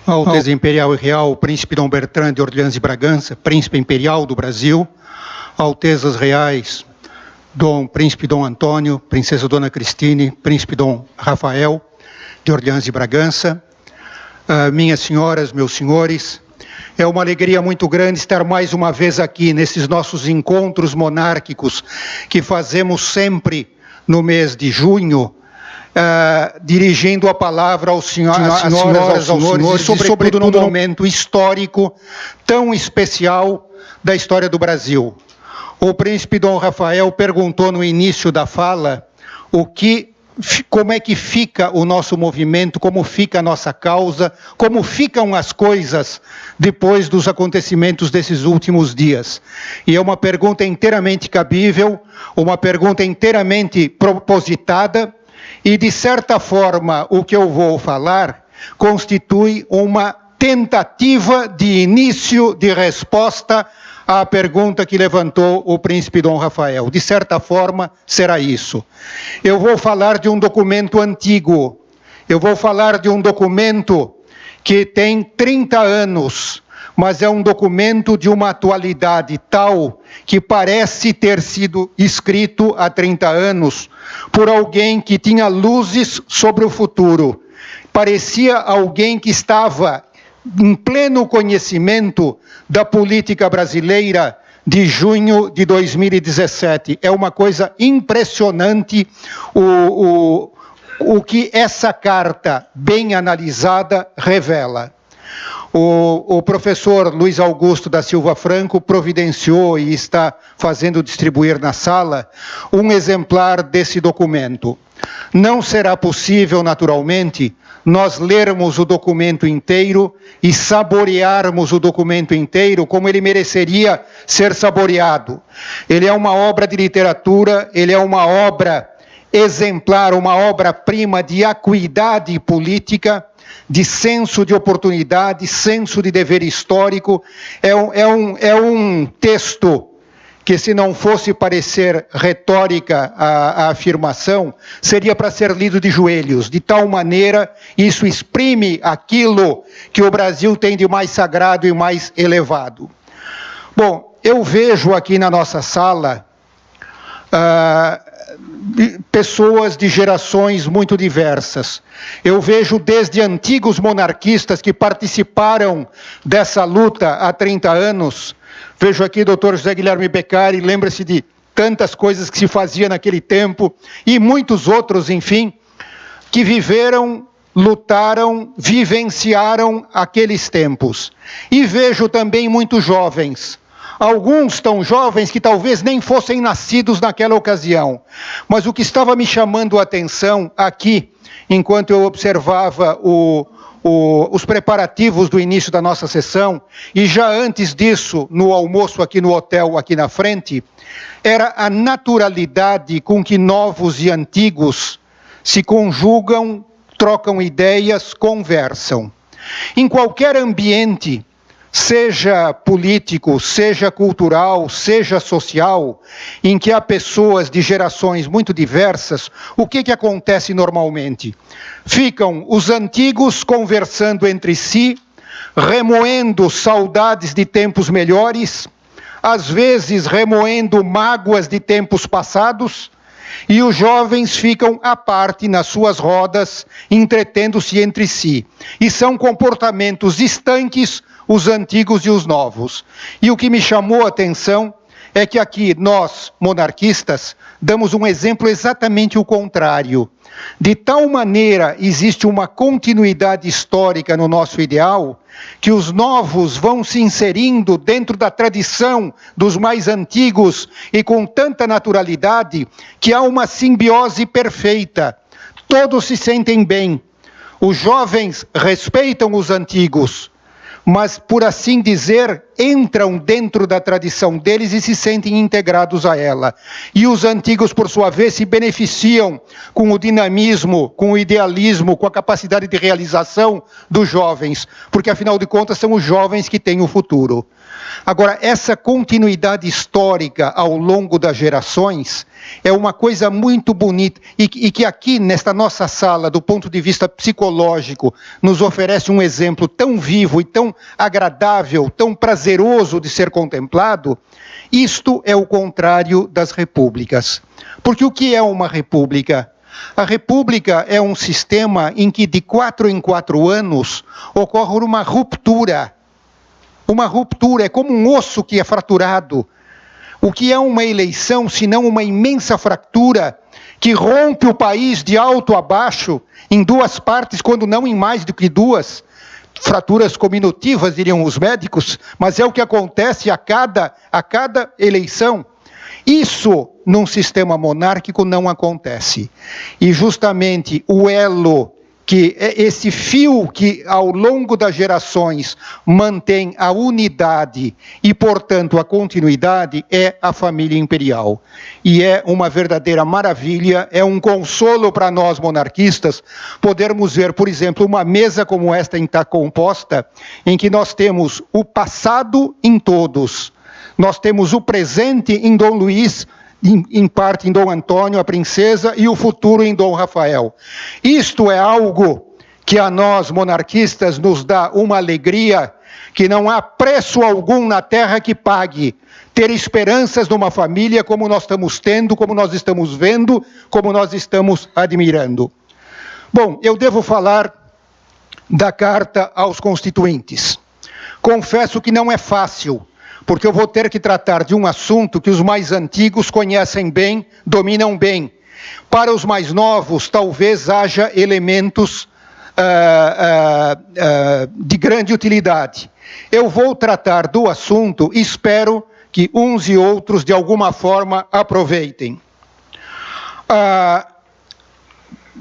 Alteza Imperial e Real, Príncipe Dom Bertrand de Orleans e Bragança, Príncipe Imperial do Brasil, Altezas Reais, Príncipe Dom Antônio, Princesa Dona Cristine, Príncipe Dom Rafael de Orleans e Bragança, minhas senhoras, meus senhores, é uma alegria muito grande estar mais uma vez aqui nesses nossos encontros monárquicos que fazemos sempre no mês de junho, dirigindo a palavra às senhoras, aos senhores, e sobretudo num momento histórico tão especial da história do Brasil. O príncipe Dom Rafael perguntou no início da fala como é que fica o nosso movimento, como fica a nossa causa, como ficam as coisas depois dos acontecimentos desses últimos dias. E é uma pergunta inteiramente cabível, uma pergunta inteiramente propositada, e, de certa forma, o que eu vou falar constitui uma tentativa de início de resposta à pergunta que levantou o príncipe Dom Rafael. De certa forma, será isso. Eu vou falar de um documento antigo. Eu vou falar de um documento que tem 30 anos, mas é um documento de uma atualidade tal que parece ter sido escrito há 30 anos por alguém que tinha luzes sobre o futuro. Parecia alguém que estava em pleno conhecimento da política brasileira de junho de 2017. É uma coisa impressionante o que essa carta, bem analisada, revela. O professor Luiz Augusto da Silva Franco providenciou e está fazendo distribuir na sala um exemplar desse documento. Não será possível, naturalmente, nós lermos o documento inteiro e saborearmos o documento inteiro como ele mereceria ser saboreado. Ele é uma obra de literatura, ele é uma obra exemplar, uma obra-prima de acuidade política, de senso de oportunidade, senso de dever histórico. É um texto que, se não fosse parecer retórica a afirmação, seria para ser lido de joelhos. De tal maneira, isso exprime aquilo que o Brasil tem de mais sagrado e mais elevado. Bom, eu vejo aqui na nossa sala pessoas de gerações muito diversas. Eu vejo desde antigos monarquistas que participaram dessa luta há 30 anos. Vejo aqui o doutor José Guilherme Beccari, lembra-se de tantas coisas que se fazia naquele tempo, e muitos outros, enfim, que viveram, lutaram, vivenciaram aqueles tempos. E vejo também muitos jovens, alguns tão jovens que talvez nem fossem nascidos naquela ocasião. Mas o que estava me chamando a atenção aqui, enquanto eu observava os preparativos do início da nossa sessão, e já antes disso, no almoço aqui no hotel, aqui na frente, era a naturalidade com que novos e antigos se conjugam, trocam ideias, conversam. Em qualquer ambiente, seja político, seja cultural, seja social, em que há pessoas de gerações muito diversas, o que acontece normalmente? Ficam os antigos conversando entre si, remoendo saudades de tempos melhores, às vezes remoendo mágoas de tempos passados, e os jovens ficam à parte nas suas rodas, entretendo-se entre si. E são comportamentos estanques, os antigos e os novos. E o que me chamou a atenção é que aqui nós, monarquistas, damos um exemplo exatamente o contrário. De tal maneira existe uma continuidade histórica no nosso ideal, que os novos vão se inserindo dentro da tradição dos mais antigos e com tanta naturalidade que há uma simbiose perfeita. Todos se sentem bem. Os jovens respeitam os antigos, mas, por assim dizer, entram dentro da tradição deles e se sentem integrados a ela. E os antigos, por sua vez, se beneficiam com o dinamismo, com o idealismo, com a capacidade de realização dos jovens, porque, afinal de contas, são os jovens que têm o futuro. Agora, essa continuidade histórica ao longo das gerações é uma coisa muito bonita e que aqui, nesta nossa sala, do ponto de vista psicológico, nos oferece um exemplo tão vivo e tão agradável, tão prazeroso de ser contemplado. Isto é o contrário das repúblicas. Porque o que é uma república? A república é um sistema em que, de 4 em 4 anos, ocorre uma ruptura. Uma ruptura é como um osso que é fraturado. O que é uma eleição, senão uma imensa fratura que rompe o país de alto a baixo, em 2 partes, quando não em mais do que 2. Fraturas cominativas, diriam os médicos, mas é o que acontece a cada eleição. Isso, num sistema monárquico, não acontece. E justamente o elo, que esse fio que ao longo das gerações mantém a unidade e, portanto, a continuidade, é a família imperial. E é uma verdadeira maravilha, é um consolo para nós monarquistas podermos ver, por exemplo, uma mesa como esta está composta, em que nós temos o passado em todos, nós temos o presente em Dom Luís, em parte em Dom Antônio, a princesa, e o futuro em Dom Rafael. Isto é algo que a nós, monarquistas, nos dá uma alegria que não há preço algum na terra que pague. Ter esperanças numa família como nós estamos tendo, como nós estamos vendo, como nós estamos admirando. Bom, eu devo falar da carta aos constituintes. Confesso que não é fácil, porque eu vou ter que tratar de um assunto que os mais antigos conhecem bem, dominam bem. Para os mais novos, talvez haja elementos de grande utilidade. Eu vou tratar do assunto e espero que uns e outros, de alguma forma, aproveitem.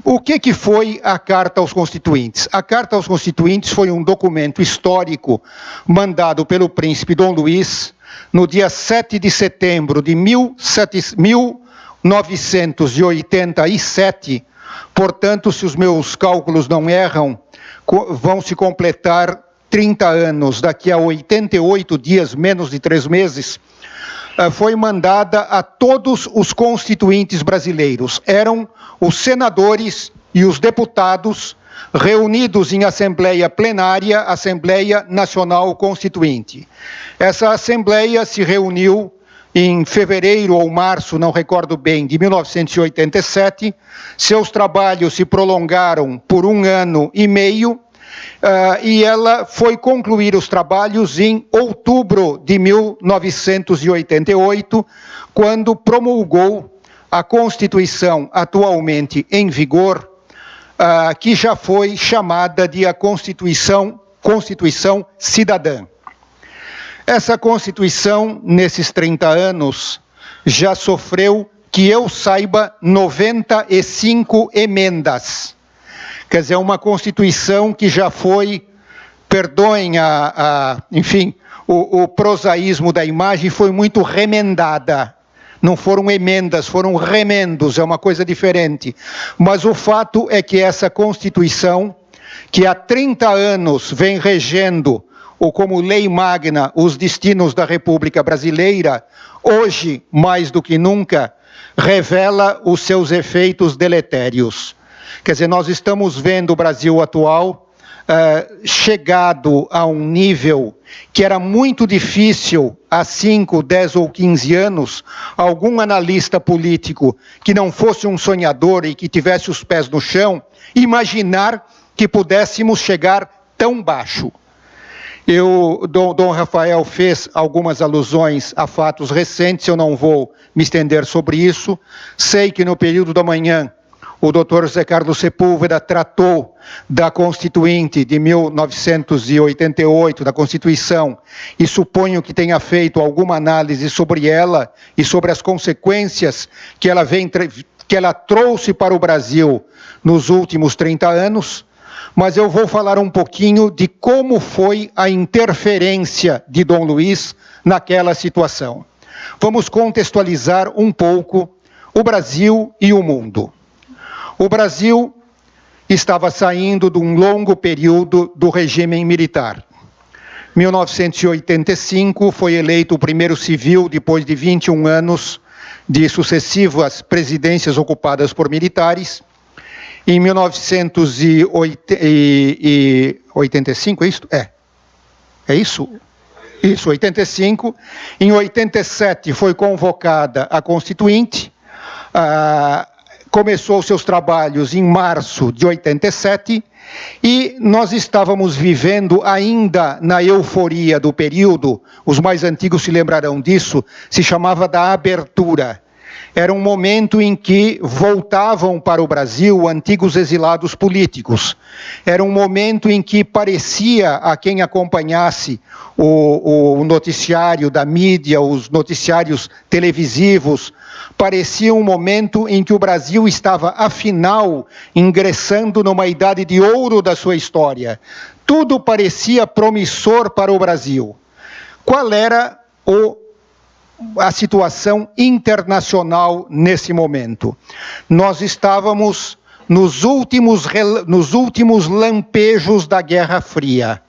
O que foi a Carta aos Constituintes? A Carta aos Constituintes foi um documento histórico mandado pelo príncipe Dom Luís no dia 7 de setembro de 1987. Portanto, se os meus cálculos não erram, vão se completar 30 anos, daqui a 88 dias, menos de 3 meses, foi mandada a todos os constituintes brasileiros. Eram os senadores e os deputados reunidos em assembleia plenária, Assembleia Nacional Constituinte. Essa assembleia se reuniu em fevereiro ou março, não recordo bem, de 1987. Seus trabalhos se prolongaram por 1 ano e meio, e ela foi concluir os trabalhos em outubro de 1988, quando promulgou a Constituição atualmente em vigor, que já foi chamada de a Constituição Cidadã. Essa Constituição, nesses 30 anos, já sofreu, que eu saiba, 95 emendas. Quer dizer, uma Constituição que já foi, perdoem enfim, o prosaísmo da imagem, foi muito remendada. Não foram emendas, foram remendos, é uma coisa diferente. Mas o fato é que essa Constituição, que há 30 anos vem regendo, ou como lei magna, os destinos da República Brasileira, hoje, mais do que nunca, revela os seus efeitos deletérios. Quer dizer, nós estamos vendo o Brasil atual chegado a um nível que era muito difícil há 5, 10 ou 15 anos, algum analista político que não fosse um sonhador e que tivesse os pés no chão, imaginar que pudéssemos chegar tão baixo. Dom Rafael fez algumas alusões a fatos recentes, eu não vou me estender sobre isso. Sei que no período da manhã o Dr. José Carlos Sepúlveda tratou da Constituinte de 1988, da Constituição, e suponho que tenha feito alguma análise sobre ela e sobre as consequências que ela trouxe para o Brasil nos últimos 30 anos, mas eu vou falar um pouquinho de como foi a interferência de Dom Luiz naquela situação. Vamos contextualizar um pouco o Brasil e o mundo. O Brasil estava saindo de um longo período do regime militar. 1985 foi eleito o primeiro civil depois de 21 anos de sucessivas presidências ocupadas por militares. Em 1985, é isso? É isso? Isso, 85. Em 87 foi convocada a Constituinte, começou seus trabalhos em março de 87, e nós estávamos vivendo ainda na euforia do período, os mais antigos se lembrarão disso, se chamava da abertura. Era um momento em que voltavam para o Brasil antigos exilados políticos. Era um momento em que parecia, a quem acompanhasse o noticiário da mídia, os noticiários televisivos, parecia um momento em que o Brasil estava, afinal, ingressando numa idade de ouro da sua história. Tudo parecia promissor para o Brasil. Qual era a situação internacional nesse momento? Nós estávamos nos últimos lampejos da Guerra Fria.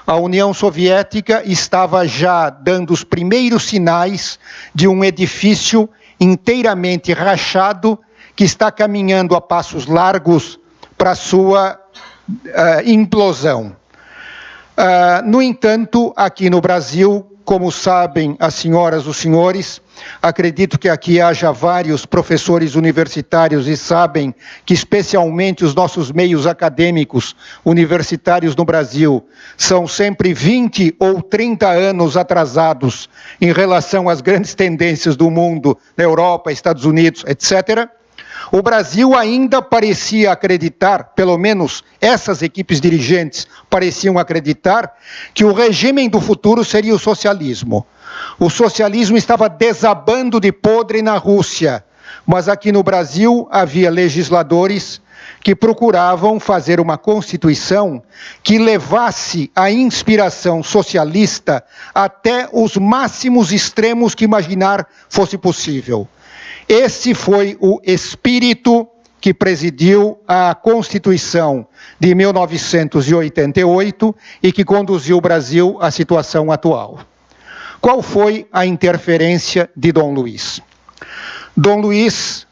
A União Soviética estava já dando os primeiros sinais de um edifício inteiramente rachado que está caminhando a passos largos para a sua implosão. No entanto, aqui no Brasil, como sabem as senhoras, os senhores, acredito que aqui haja vários professores universitários e sabem que especialmente os nossos meios acadêmicos universitários no Brasil são sempre 20 ou 30 anos atrasados em relação às grandes tendências do mundo, na Europa, Estados Unidos, etc. O Brasil ainda parecia acreditar, pelo menos essas equipes dirigentes pareciam acreditar, que o regime do futuro seria o socialismo. O socialismo estava desabando de podre na Rússia, mas aqui no Brasil havia legisladores que procuravam fazer uma Constituição que levasse a inspiração socialista até os máximos extremos que imaginar fosse possível. Esse foi o espírito que presidiu a Constituição de 1988 e que conduziu o Brasil à situação atual. Qual foi a interferência de Dom Luiz? Dom Luiz,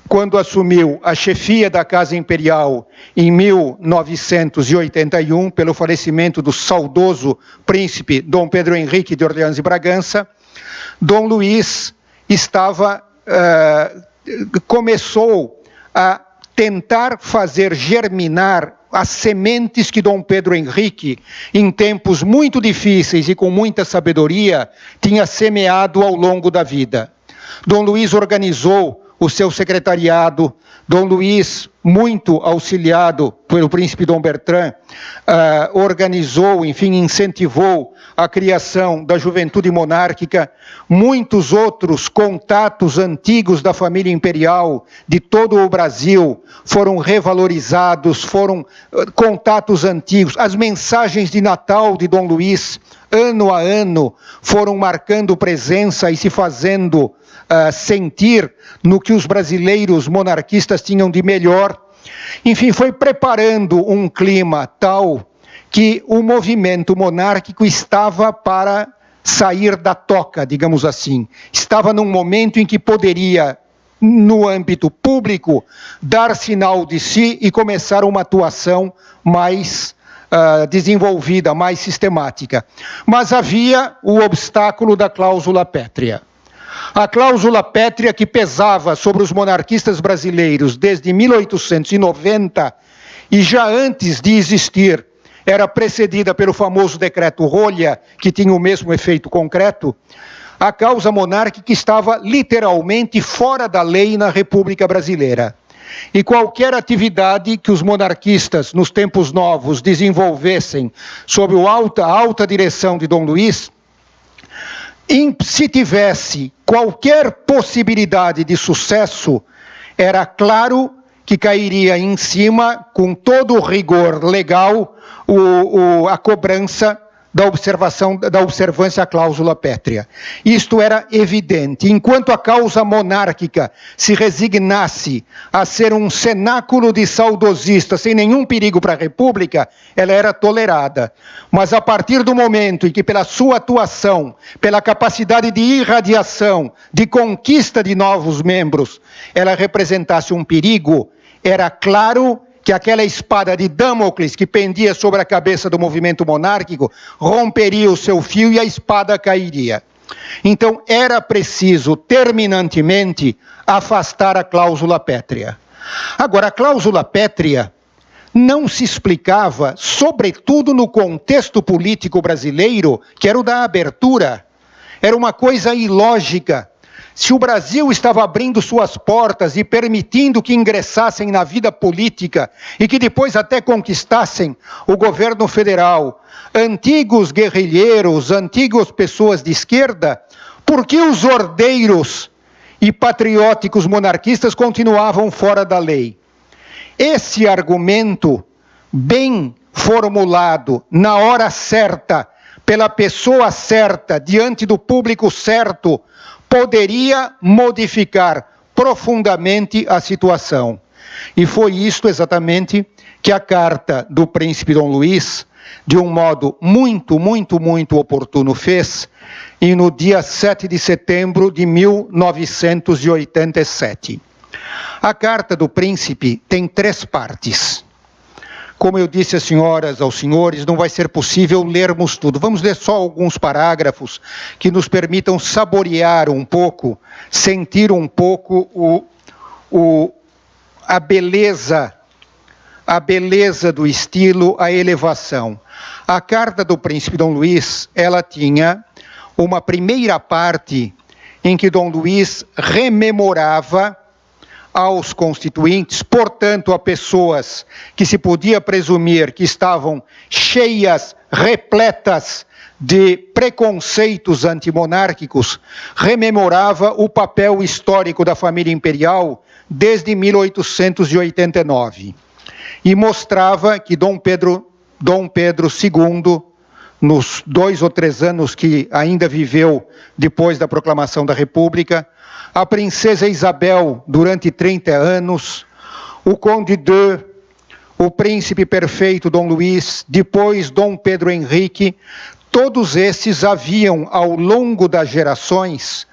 quando assumiu a chefia da Casa Imperial em 1981, pelo falecimento do saudoso príncipe Dom Pedro Henrique de Orleans e Bragança, Dom Luiz começou a tentar fazer germinar as sementes que Dom Pedro Henrique, em tempos muito difíceis e com muita sabedoria, tinha semeado ao longo da vida. Dom Luiz organizou o seu secretariado. Dom Luiz, muito auxiliado pelo príncipe Dom Bertrand, organizou, enfim, incentivou a criação da juventude monárquica. Muitos outros contatos antigos da família imperial de todo o Brasil foram revalorizados, foram contatos antigos. As mensagens de Natal de Dom Luiz, ano a ano, foram marcando presença e se fazendo sentir no que os brasileiros monarquistas tinham de melhor. Enfim, foi preparando um clima tal que o movimento monárquico estava para sair da toca, digamos assim. Estava num momento em que poderia, no âmbito público, dar sinal de si e começar uma atuação mais desenvolvida, mais sistemática. Mas havia o obstáculo da cláusula pétrea. A cláusula pétrea que pesava sobre os monarquistas brasileiros desde 1890 e já antes de existir, era precedida pelo famoso decreto Rolha, que tinha o mesmo efeito concreto. A causa monárquica estava literalmente fora da lei na República Brasileira. E qualquer atividade que os monarquistas, nos tempos novos, desenvolvessem sob a alta direção de Dom Luiz, se tivesse qualquer possibilidade de sucesso, era claro que cairia em cima, com todo o rigor legal, a cobrança da observância à cláusula pétrea. Isto era evidente. Enquanto a causa monárquica se resignasse a ser um cenáculo de saudosistas sem nenhum perigo para a República, ela era tolerada. Mas a partir do momento em que, pela sua atuação, pela capacidade de irradiação, de conquista de novos membros, ela representasse um perigo, era claro que aquela espada de Damocles que pendia sobre a cabeça do movimento monárquico romperia o seu fio e a espada cairia. Então, era preciso, terminantemente, afastar a cláusula pétrea. Agora, a cláusula pétrea não se explicava, sobretudo no contexto político brasileiro, que era o da abertura. Era uma coisa ilógica. Se o Brasil estava abrindo suas portas e permitindo que ingressassem na vida política e que depois até conquistassem o governo federal, antigos guerrilheiros, antigas pessoas de esquerda, por que os ordeiros e patrióticos monarquistas continuavam fora da lei? Esse argumento, bem formulado, na hora certa, pela pessoa certa, diante do público certo, poderia modificar profundamente a situação. E foi isto exatamente que a carta do príncipe Dom Luís, de um modo muito oportuno, fez, e no dia 7 de setembro de 1987. A carta do príncipe tem 3 partes. Como eu disse às senhoras, aos senhores, não vai ser possível lermos tudo. Vamos ler só alguns parágrafos que nos permitam saborear um pouco, sentir um pouco a beleza do estilo, a elevação. A carta do príncipe Dom Luís, ela tinha uma primeira parte em que Dom Luís rememorava aos constituintes, portanto, a pessoas que se podia presumir que estavam cheias, repletas de preconceitos antimonárquicos, rememorava o papel histórico da família imperial desde 1889 e mostrava que Dom Pedro II, nos 2 ou 3 anos que ainda viveu depois da proclamação da República, a princesa Isabel, durante 30 anos, o Conde de, o príncipe perfeito Dom Luís, depois Dom Pedro Henrique, todos esses haviam, ao longo das gerações,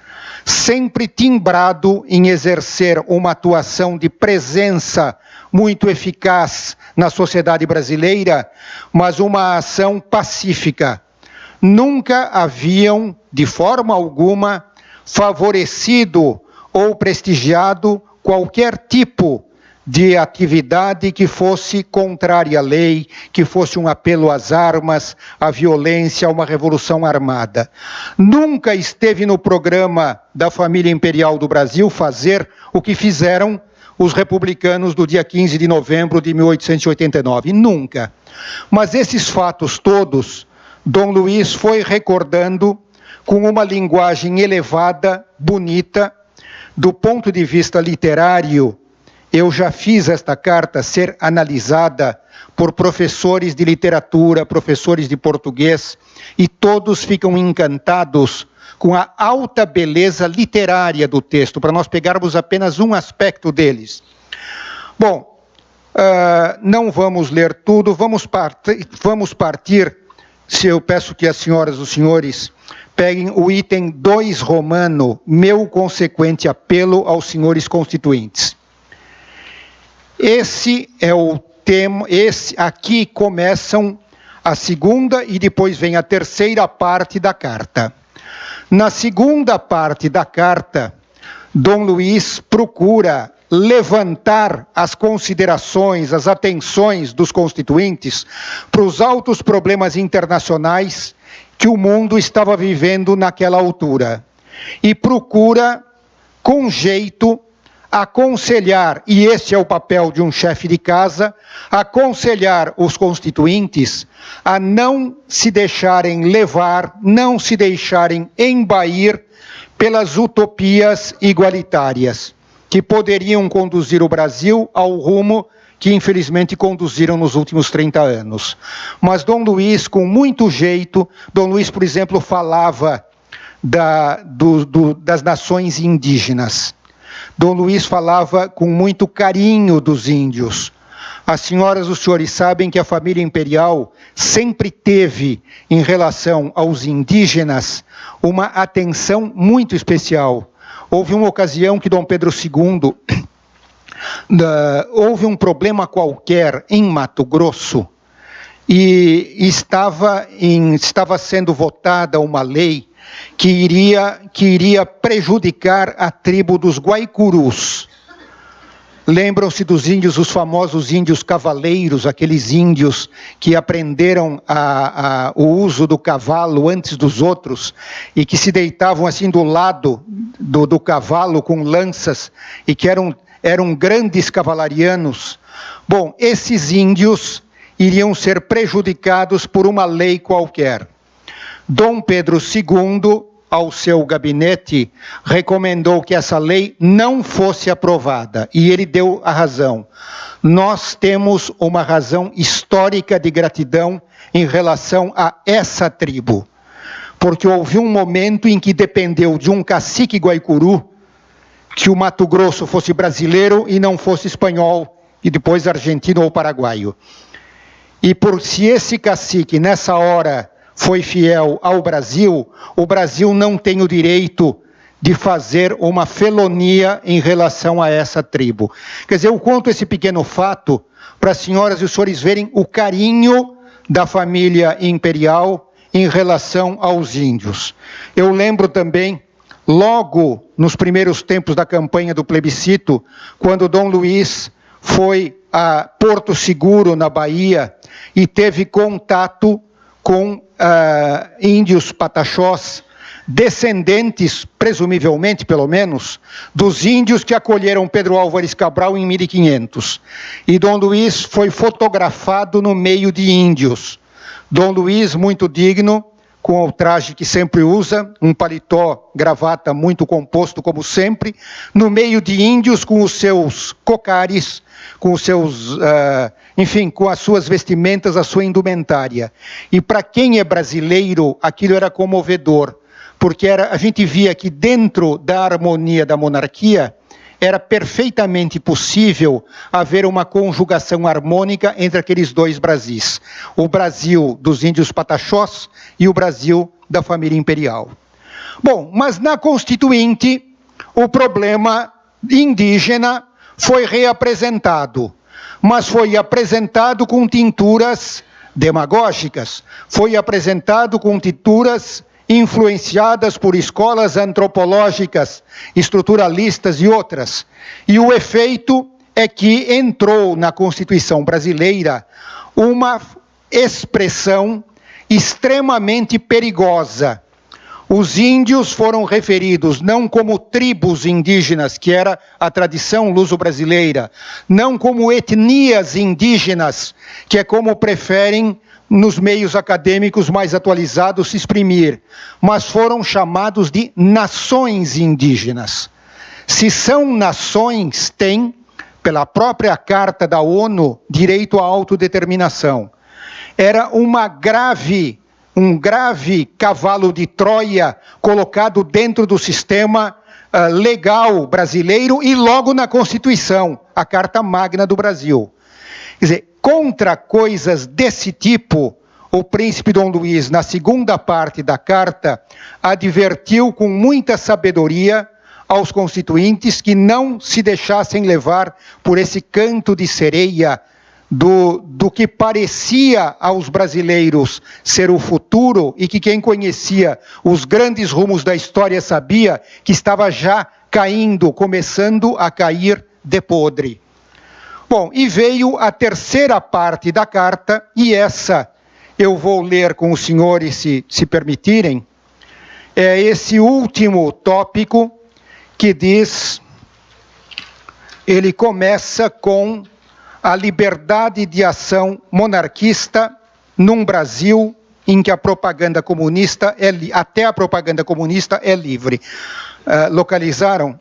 sempre timbrado em exercer uma atuação de presença muito eficaz na sociedade brasileira, mas uma ação pacífica. Nunca haviam, de forma alguma, favorecido ou prestigiado qualquer tipo de atividade que fosse contrária à lei, que fosse um apelo às armas, à violência, a uma revolução armada. Nunca esteve no programa da família imperial do Brasil fazer o que fizeram os republicanos do dia 15 de novembro de 1889. Nunca. Mas esses fatos todos, Dom Luís foi recordando com uma linguagem elevada, bonita. Do ponto de vista literário, eu já fiz esta carta ser analisada por professores de literatura, professores de português, e todos ficam encantados com a alta beleza literária do texto, para nós pegarmos apenas um aspecto deles. Bom, não vamos ler tudo, vamos partir, se eu peço que as senhoras e os senhores peguem o item 2 romano, meu consequente apelo aos senhores constituintes. Esse é o tema, aqui começam a segunda e depois vem a terceira parte da carta. Na segunda parte da carta, Dom Luís procura levantar as considerações, as atenções dos constituintes para os altos problemas internacionais que o mundo estava vivendo naquela altura. E procura, com jeito, aconselhar, e esse é o papel de um chefe de casa, aconselhar os constituintes a não se deixarem levar, não se deixarem embair pelas utopias igualitárias. que poderiam conduzir o Brasil ao rumo que infelizmente conduziram nos últimos 30 anos. Mas Dom Luiz, com muito jeito, Dom Luiz, por exemplo, falava das nações indígenas. Dom Luiz falava com muito carinho dos índios. As senhoras e os senhores sabem que a família imperial sempre teve, em relação aos indígenas, uma atenção muito especial. Houve uma ocasião que Dom Pedro II, houve um problema qualquer em Mato Grosso e estava sendo votada uma lei que iria prejudicar a tribo dos Guaicurus. Lembram-se dos índios, os famosos índios cavaleiros, aqueles índios que aprenderam o uso do cavalo antes dos outros e que se deitavam assim do lado do cavalo com lanças e que eram grandes cavalarianos. Bom, esses índios iriam ser prejudicados por uma lei qualquer. Dom Pedro II, ao seu gabinete, recomendou que essa lei não fosse aprovada, e ele deu a razão. Nós temos uma razão histórica de gratidão em relação a essa tribo, porque houve um momento em que dependeu de um cacique guaicuru que o Mato Grosso fosse brasileiro e não fosse espanhol, e depois argentino ou paraguaio. E se esse cacique, nessa hora, foi fiel ao Brasil, o Brasil não tem o direito de fazer uma felonia em relação a essa tribo. Quer dizer, eu conto esse pequeno fato para as senhoras e os senhores verem o carinho da família imperial em relação aos índios. Eu lembro também, logo nos primeiros tempos da campanha do plebiscito, quando Dom Luiz foi a Porto Seguro, na Bahia, e teve contato com índios pataxós, descendentes, presumivelmente pelo menos, dos índios que acolheram Pedro Álvares Cabral em 1500. E Dom Luiz foi fotografado no meio de índios. Dom Luiz, muito digno, com o traje que sempre usa, um paletó, gravata muito composto como sempre, no meio de índios com os seus cocares, com os seus, enfim, com as suas vestimentas, a sua indumentária. E para quem é brasileiro, aquilo era comovedor, porque a gente via que dentro da harmonia da monarquia, era perfeitamente possível haver uma conjugação harmônica entre aqueles dois Brasis. O Brasil dos índios pataxós e o Brasil da família imperial. Bom, mas na Constituinte, o problema indígena foi reapresentado, mas foi apresentado com tinturas demagógicas, foi apresentado com tinturas influenciadas por escolas antropológicas, estruturalistas e outras. E o efeito é que entrou na Constituição brasileira uma expressão extremamente perigosa. Os índios foram referidos não como tribos indígenas, que era a tradição luso-brasileira, não como etnias indígenas, que é como preferem nos meios acadêmicos mais atualizados se exprimir, mas foram chamados de nações indígenas. Se são nações, têm, pela própria Carta da ONU, direito à autodeterminação. Era um grave cavalo de Troia colocado dentro do sistema legal brasileiro e logo na Constituição, a Carta Magna do Brasil. Quer dizer, contra coisas desse tipo, o príncipe Dom Luiz, na segunda parte da carta, advertiu com muita sabedoria aos constituintes que não se deixassem levar por esse canto de sereia do que parecia aos brasileiros ser o futuro e que quem conhecia os grandes rumos da história sabia que estava já caindo, começando a cair de podre. Bom, e veio a terceira parte da carta, e essa eu vou ler com os senhores, se permitirem. É esse último tópico que diz, ele começa com a liberdade de ação monarquista num Brasil em que a propaganda comunista até a propaganda comunista é livre. Localizaram?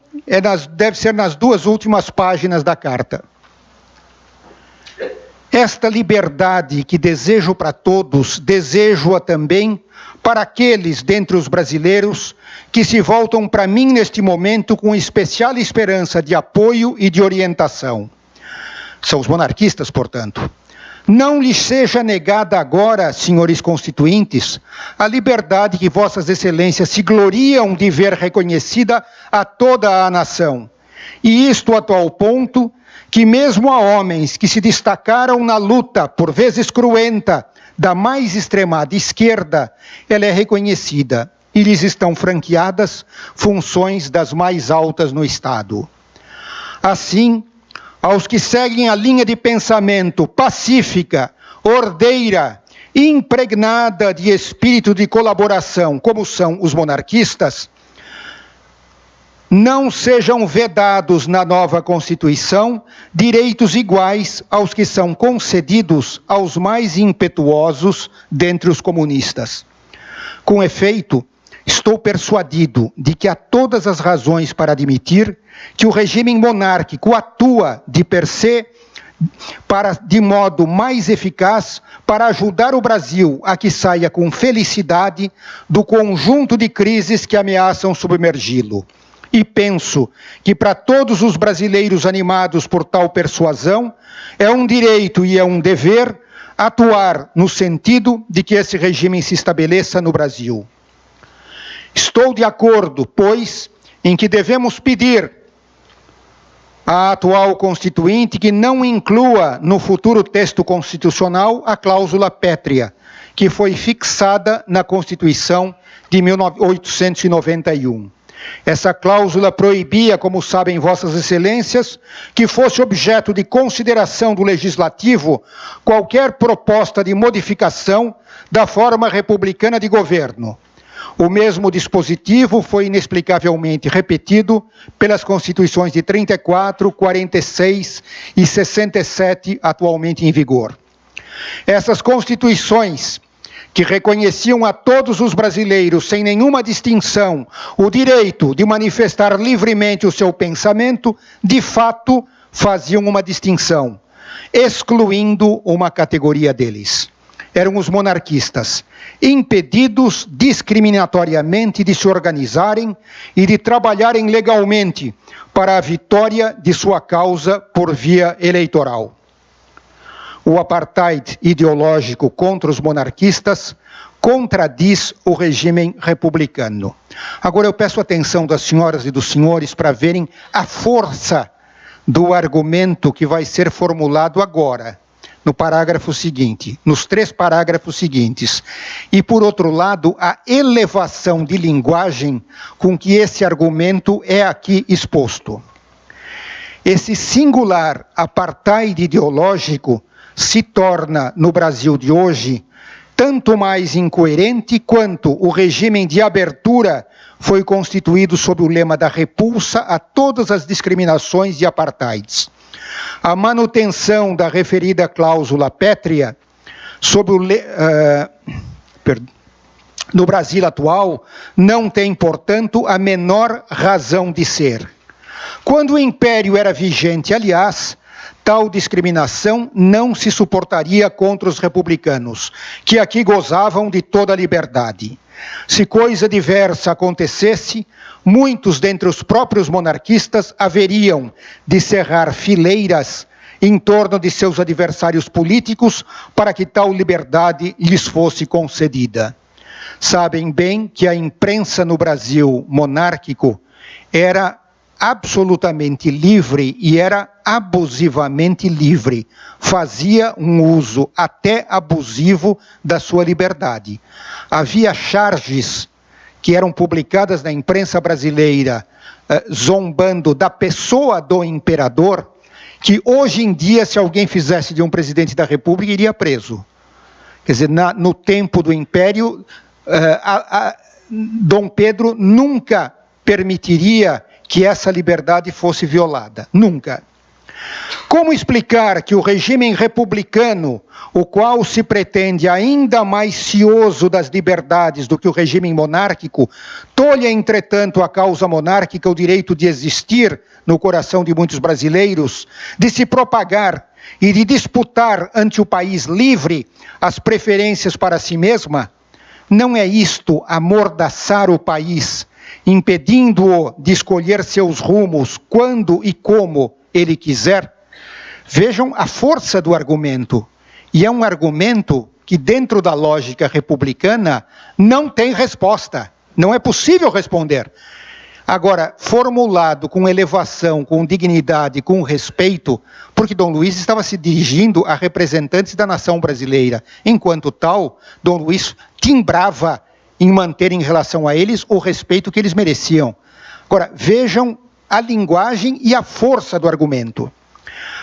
Deve ser nas 2 últimas páginas da carta. Esta liberdade que desejo para todos, desejo-a também para aqueles dentre os brasileiros que se voltam para mim neste momento com especial esperança de apoio e de orientação. São os monarquistas, portanto. Não lhes seja negada agora, senhores constituintes, a liberdade que vossas excelências se gloriam de ver reconhecida a toda a nação. E isto a tal ponto que mesmo a homens que se destacaram na luta, por vezes cruenta, da mais extremada esquerda, ela é reconhecida e lhes estão franqueadas funções das mais altas no Estado. Assim, aos que seguem a linha de pensamento pacífica, ordeira, impregnada de espírito de colaboração, como são os monarquistas, não sejam vedados na nova Constituição direitos iguais aos que são concedidos aos mais impetuosos dentre os comunistas. Com efeito, estou persuadido de que há todas as razões para admitir que o regime monárquico atua de per se de modo mais eficaz para ajudar o Brasil a que saia com felicidade do conjunto de crises que ameaçam submergi-lo. E penso que para todos os brasileiros animados por tal persuasão, é um direito e é um dever atuar no sentido de que esse regime se estabeleça no Brasil. Estou de acordo, pois, em que devemos pedir à atual Constituinte que não inclua no futuro texto constitucional a cláusula pétrea, que foi fixada na Constituição de 1891. Essa cláusula proibia, como sabem vossas excelências, que fosse objeto de consideração do legislativo qualquer proposta de modificação da forma republicana de governo. O mesmo dispositivo foi inexplicavelmente repetido pelas Constituições de 34, 46 e 67, atualmente em vigor. Essas Constituições, que reconheciam a todos os brasileiros, sem nenhuma distinção, o direito de manifestar livremente o seu pensamento, de fato, faziam uma distinção, excluindo uma categoria deles. Eram os monarquistas, impedidos discriminatoriamente de se organizarem e de trabalharem legalmente para a vitória de sua causa por via eleitoral. O apartheid ideológico contra os monarquistas contradiz o regime republicano. Agora eu peço a atenção das senhoras e dos senhores para verem a força do argumento que vai ser formulado agora, no parágrafo seguinte, nos 3 parágrafos seguintes. E, por outro lado, a elevação de linguagem com que esse argumento é aqui exposto. Esse singular apartheid ideológico se torna, no Brasil de hoje, tanto mais incoerente quanto o regime de abertura foi constituído sob o lema da repulsa a todas as discriminações e apartheids. A manutenção da referida cláusula pétrea no Brasil atual não tem, portanto, a menor razão de ser. Quando o Império era vigente, aliás, tal discriminação não se suportaria contra os republicanos, que aqui gozavam de toda a liberdade. Se coisa diversa acontecesse, muitos dentre os próprios monarquistas haveriam de cerrar fileiras em torno de seus adversários políticos para que tal liberdade lhes fosse concedida. Sabem bem que a imprensa no Brasil monárquico era absolutamente livre e era abusivamente livre, fazia um uso até abusivo da sua liberdade. Havia charges que eram publicadas na imprensa brasileira zombando da pessoa do imperador, que hoje em dia, se alguém fizesse de um presidente da República, iria preso. Quer dizer, no tempo do Império, Dom Pedro nunca permitiria que essa liberdade fosse violada. Nunca. Como explicar que o regime republicano, o qual se pretende ainda mais cioso das liberdades do que o regime monárquico, tolha, entretanto, a causa monárquica o direito de existir no coração de muitos brasileiros, de se propagar e de disputar ante o país livre as preferências para si mesma? Não é isto amordaçar o país, impedindo-o de escolher seus rumos quando e como ele quiser? Vejam a força do argumento. E é um argumento que, dentro da lógica republicana, não tem resposta. Não é possível responder. Agora, formulado com elevação, com dignidade, com respeito, porque Dom Luiz estava se dirigindo a representantes da nação brasileira. Enquanto tal, Dom Luiz timbrava em manter em relação a eles o respeito que eles mereciam. Agora, vejam a linguagem e a força do argumento.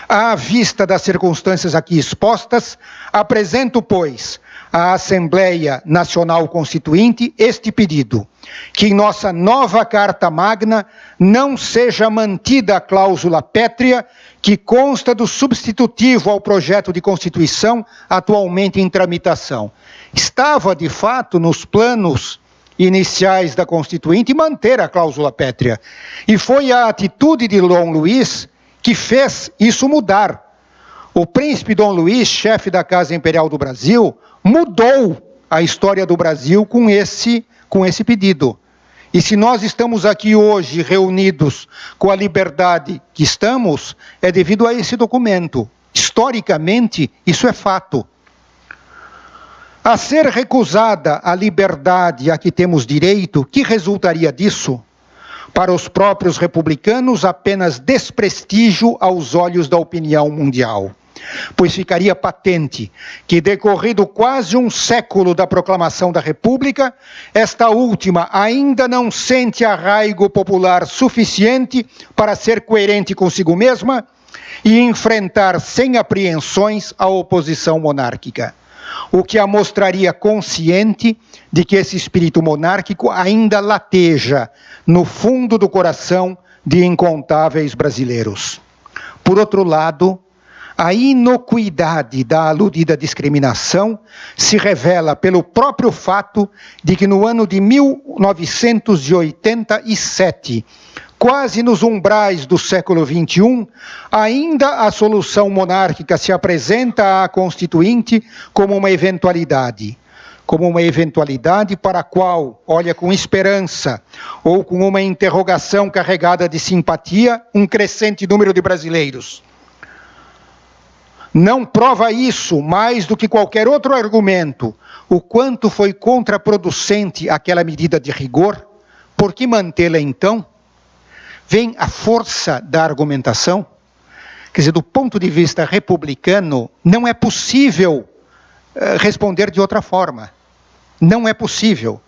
À vista das circunstâncias aqui expostas, apresento, pois, à Assembleia Nacional Constituinte este pedido: que em nossa nova Carta Magna não seja mantida a cláusula pétrea que consta do substitutivo ao projeto de Constituição atualmente em tramitação. Estava, de fato, nos planos iniciais da Constituinte manter a cláusula pétrea. E foi a atitude de Dom Luiz que fez isso mudar. O príncipe Dom Luiz, chefe da Casa Imperial do Brasil, mudou a história do Brasil com esse pedido. E se nós estamos aqui hoje reunidos com a liberdade que estamos, é devido a esse documento. Historicamente, isso é fato. A ser recusada a liberdade a que temos direito, que resultaria disso? Para os próprios republicanos, apenas desprestígio aos olhos da opinião mundial. Pois ficaria patente que, decorrido quase um século da proclamação da República, esta última ainda não sente arraigo popular suficiente para ser coerente consigo mesma e enfrentar sem apreensões a oposição monárquica. O que a mostraria consciente de que esse espírito monárquico ainda lateja no fundo do coração de incontáveis brasileiros. Por outro lado, a inocuidade da aludida discriminação se revela pelo próprio fato de que no ano de 1987, quase nos umbrais do século XXI, ainda a solução monárquica se apresenta à Constituinte como uma eventualidade para a qual olha com esperança ou com uma interrogação carregada de simpatia um crescente número de brasileiros. Não prova isso mais do que qualquer outro argumento o quanto foi contraproducente aquela medida de rigor. Por que mantê-la então? Vem a força da argumentação. Quer dizer, do ponto de vista republicano, não é possível responder de outra forma. Não é possível.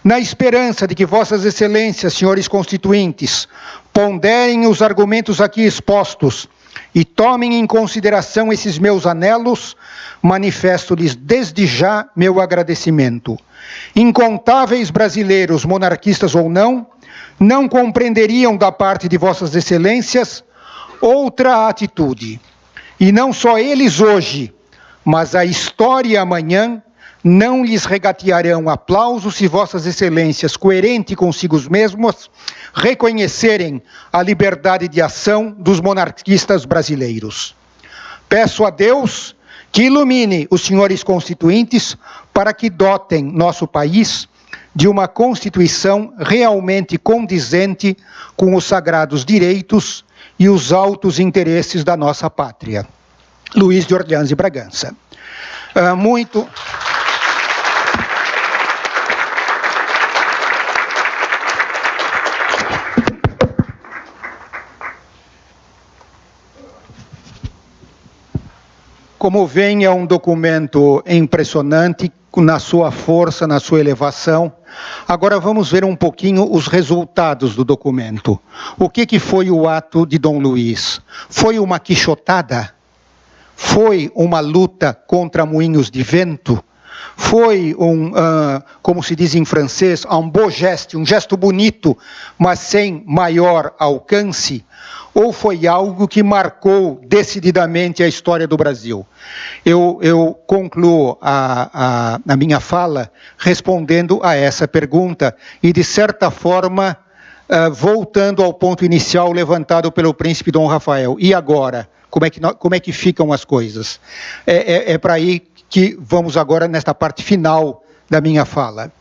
Na esperança de que vossas excelências, senhores constituintes, ponderem os argumentos aqui expostos e tomem em consideração esses meus anelos, manifesto-lhes desde já meu agradecimento. Incontáveis brasileiros, monarquistas ou não compreenderiam da parte de vossas excelências outra atitude. E não só eles hoje, mas a história amanhã não lhes regatearão aplausos se vossas excelências, coerente consigo mesmos, reconhecerem a liberdade de ação dos monarquistas brasileiros. Peço a Deus que ilumine os senhores constituintes para que dotem nosso país de uma Constituição realmente condizente com os sagrados direitos e os altos interesses da nossa pátria. Luiz de Orleans e Bragança. Como vem, é um documento impressionante, na sua força, na sua elevação. Agora vamos ver um pouquinho os resultados do documento. O que foi o ato de Dom Luiz? Foi uma quixotada? Foi uma luta contra moinhos de vento? Foi como se diz em francês, un beau geste, um gesto bonito, mas sem maior alcance? ou foi algo que marcou decididamente a história do Brasil? Eu concluo a minha fala respondendo a essa pergunta e, de certa forma, voltando ao ponto inicial levantado pelo príncipe Dom Rafael. E agora? Como é que ficam as coisas? É para aí que vamos agora nesta parte final da minha fala.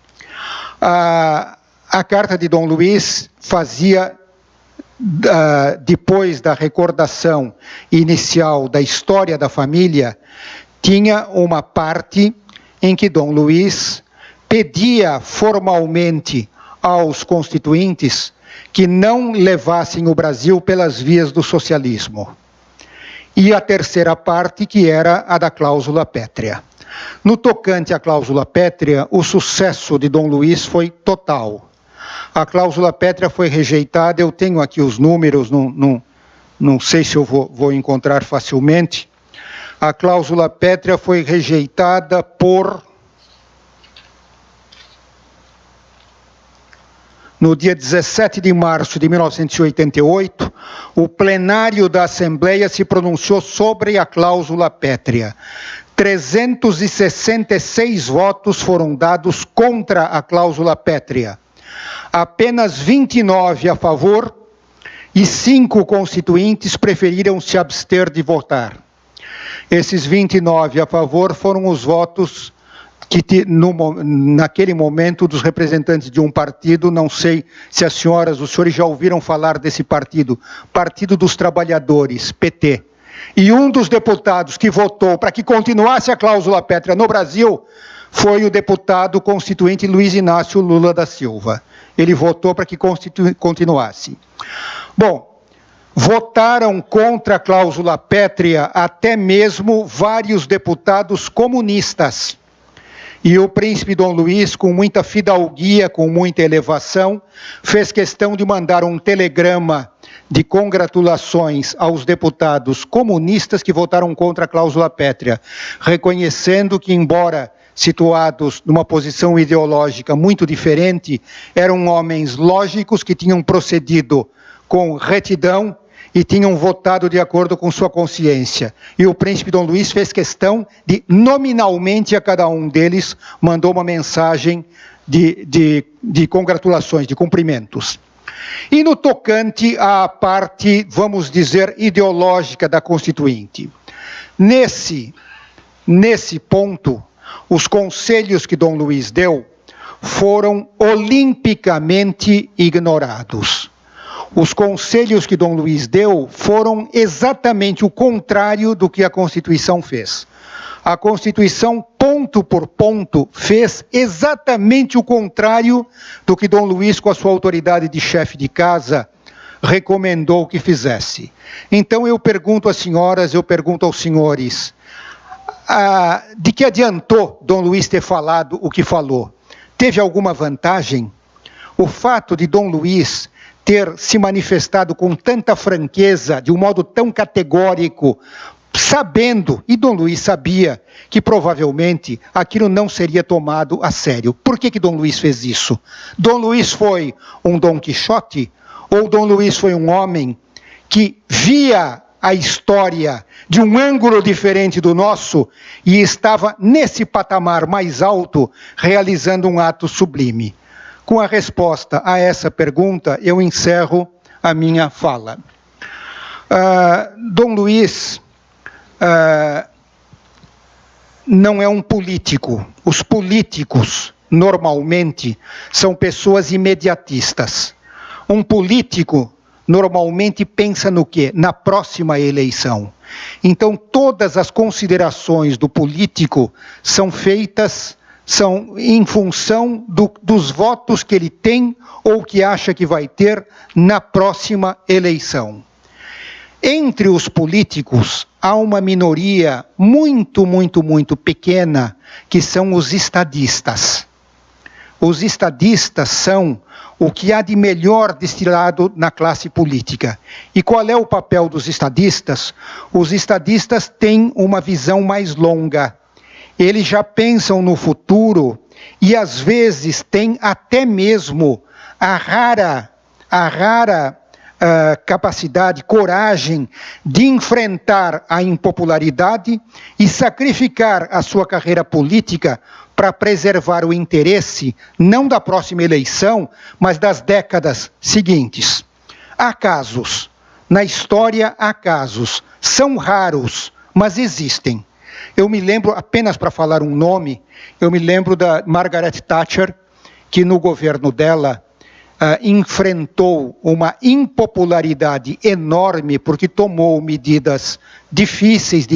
A carta de Dom Luís fazia, depois da recordação inicial da história da família, tinha uma parte em que Dom Luís pedia formalmente aos constituintes que não levassem o Brasil pelas vias do socialismo. E a terceira parte, que era a da cláusula pétrea. No tocante à cláusula pétrea, o sucesso de Dom Luís foi total. A cláusula pétrea foi rejeitada, eu tenho aqui os números, não sei se eu vou encontrar facilmente. A cláusula pétrea foi rejeitada por... No dia 17 de março de 1988, o plenário da Assembleia se pronunciou sobre a cláusula pétrea. 366 votos foram dados contra a cláusula pétrea. Apenas 29 a favor e 5 constituintes preferiram se abster de votar. Esses 29 a favor foram os votos que naquele momento dos representantes de um partido, não sei se as senhoras, os senhores já ouviram falar desse partido, Partido dos Trabalhadores, PT. E um dos deputados que votou para que continuasse a cláusula pétrea no Brasil foi o deputado constituinte Luiz Inácio Lula da Silva. Ele votou para que continuasse. Bom, votaram contra a cláusula pétrea até mesmo vários deputados comunistas. E o príncipe Dom Luís, com muita fidalguia, com muita elevação, fez questão de mandar um telegrama de congratulações aos deputados comunistas que votaram contra a cláusula pétrea, reconhecendo que, embora situados numa posição ideológica muito diferente, eram homens lógicos que tinham procedido com retidão e tinham votado de acordo com sua consciência. E o príncipe Dom Luís fez questão de, nominalmente, a cada um deles, mandou uma mensagem de congratulações, de cumprimentos. E no tocante à parte, vamos dizer, ideológica da Constituinte, nesse ponto, os conselhos que Dom Luís deu foram olimpicamente ignorados. Os conselhos que Dom Luís deu foram exatamente o contrário do que a Constituição fez. A Constituição, ponto por ponto, fez exatamente o contrário do que Dom Luís, com a sua autoridade de chefe de casa, recomendou que fizesse. Então eu pergunto às senhoras, eu pergunto aos senhores, de que adiantou Dom Luís ter falado o que falou? Teve alguma vantagem? O fato de Dom Luís ter se manifestado com tanta franqueza, de um modo tão categórico, sabendo, e Dom Luís sabia, que provavelmente aquilo não seria tomado a sério. Por que Dom Luís fez isso? Dom Luís foi um Dom Quixote? Ou Dom Luís foi um homem que via a história de um ângulo diferente do nosso e estava nesse patamar mais alto, realizando um ato sublime? Com a resposta a essa pergunta, eu encerro a minha fala. Dom Luís não é um político. Os políticos, normalmente, são pessoas imediatistas. Um político, normalmente, pensa no quê? Na próxima eleição. Então, todas as considerações do político são feitas em função dos votos que ele tem ou que acha que vai ter na próxima eleição. Entre os políticos, há uma minoria muito, muito, muito pequena, que são os estadistas. Os estadistas são o que há de melhor destilado na classe política. E qual é o papel dos estadistas? Os estadistas têm uma visão mais longa. Eles já pensam no futuro e, às vezes, têm até mesmo a rara capacidade, coragem de enfrentar a impopularidade e sacrificar a sua carreira política para preservar o interesse, não da próxima eleição, mas das décadas seguintes. Há casos, na história há casos, são raros, mas existem. Eu me lembro, apenas para falar um nome, eu me lembro da Margaret Thatcher, que no governo dela enfrentou uma impopularidade enorme, porque tomou medidas difíceis,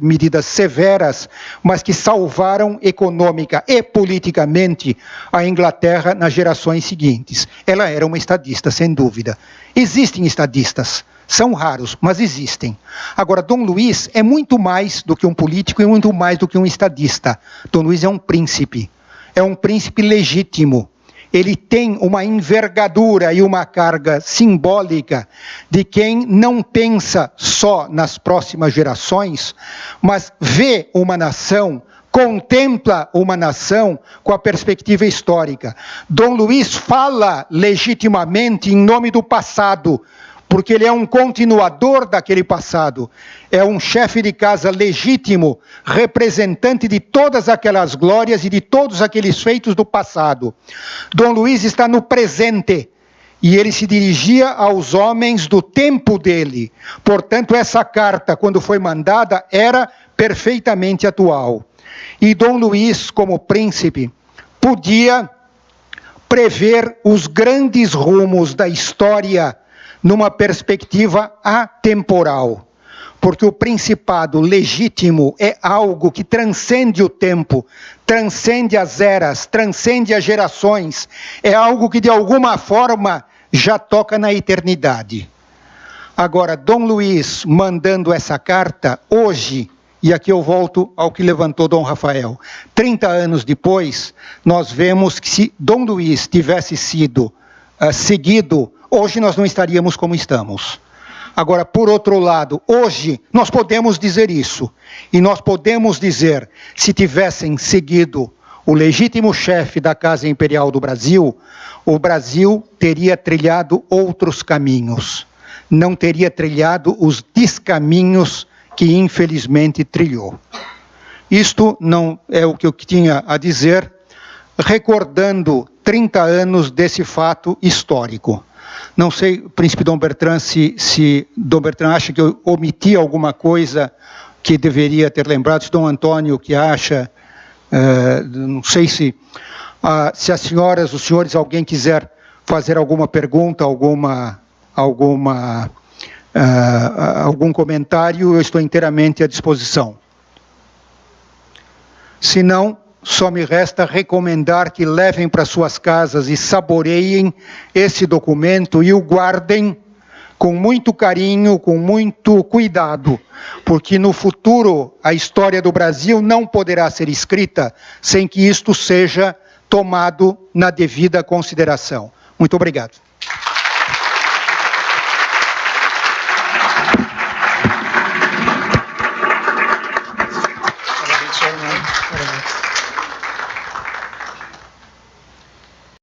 medidas severas, mas que salvaram econômica e politicamente a Inglaterra nas gerações seguintes. Ela era uma estadista, sem dúvida. Existem estadistas, são raros, mas existem. Agora, Dom Luís é muito mais do que um político e muito mais do que um estadista. Dom Luís é um príncipe legítimo. Ele tem uma envergadura e uma carga simbólica de quem não pensa só nas próximas gerações, mas vê uma nação, contempla uma nação com a perspectiva histórica. Dom Luís fala legitimamente em nome do passado, porque ele é um continuador daquele passado, é um chefe de casa legítimo, representante de todas aquelas glórias e de todos aqueles feitos do passado. Dom Luís está no presente, e ele se dirigia aos homens do tempo dele. Portanto, essa carta, quando foi mandada, era perfeitamente atual. E Dom Luís, como príncipe, podia prever os grandes rumos da história numa perspectiva atemporal, porque o principado legítimo é algo que transcende o tempo, transcende as eras, transcende as gerações, é algo que de alguma forma já toca na eternidade. Agora, Dom Luís mandando essa carta hoje, e aqui eu volto ao que levantou Dom Rafael, 30 anos depois, nós vemos que se Dom Luís tivesse sido seguido, hoje nós não estaríamos como estamos. Agora, por outro lado, hoje nós podemos dizer isso. E nós podemos dizer, se tivessem seguido o legítimo chefe da Casa Imperial do Brasil, o Brasil teria trilhado outros caminhos. Não teria trilhado os descaminhos que infelizmente trilhou. Isto não é o que eu tinha a dizer, recordando 30 anos desse fato histórico. Não sei, príncipe Dom Bertrand, se Dom Bertrand acha que eu omiti alguma coisa que deveria ter lembrado, se Dom Antônio que acha, não sei se as senhoras, os senhores, alguém quiser fazer alguma pergunta, algum comentário, eu estou inteiramente à disposição. Se não, só me resta recomendar que levem para suas casas e saboreiem esse documento e o guardem com muito carinho, com muito cuidado, porque no futuro a história do Brasil não poderá ser escrita sem que isto seja tomado na devida consideração. Muito obrigado. Parabéns.